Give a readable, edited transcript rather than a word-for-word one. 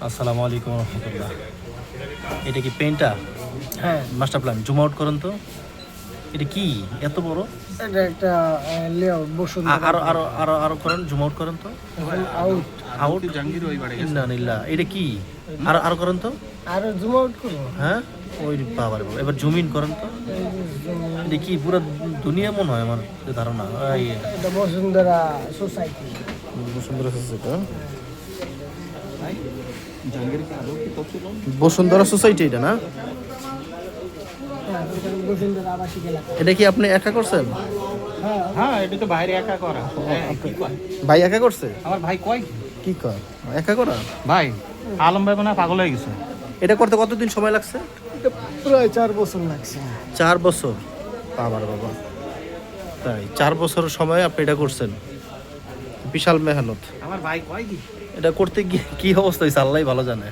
আসসালামু আলাইকুম রহমতুল্লাহ। এটা কি পেনটা? হ্যাঁ, মাস্টার প্ল্যান জুম আউট করেন তো। এটা কি এত বড়? এটা একটা লেআউট আরো আরো আরো আরো করেন, জুম আউট করেন তো। আউট আউট না নিল্লা, এটা কি? আরো আরো করেন তো। আর জুম আউট করবো। হ্যাঁ, ওই বাবার বাবা, এবার জুম ইন করেন তো। এটা কি পুরো দুনিয়া মনে হয় আমার যে ধারণা। এটা Bashundhara society. Bashundhara society, Bashundhara society এটা না? হ্যাঁ, এটা বসুন্ধরা আবাসিক এলাকা। এটা কি আপনি একা করছেন? হ্যাঁ, এটা তো বাইরে একা করা। ভাই একা করছে? আমার ভাই কয় কি কর একা করা? ভাই আলম ভাই মানে পাগল হয়ে গেছে। এটা করতে কতদিন সময় লাগছে? এটা প্রায় 4 বছর লাগছে। 4 বছর? বাবার বাবা, তাই 4 বছর সময় আপনি এটা করছেন? বিশাল মেহনত। আমার ভাই কয় কি এটা করতে গিয়ে কি অবস্থা হয়েছে আল্লাহই ভালো জানে।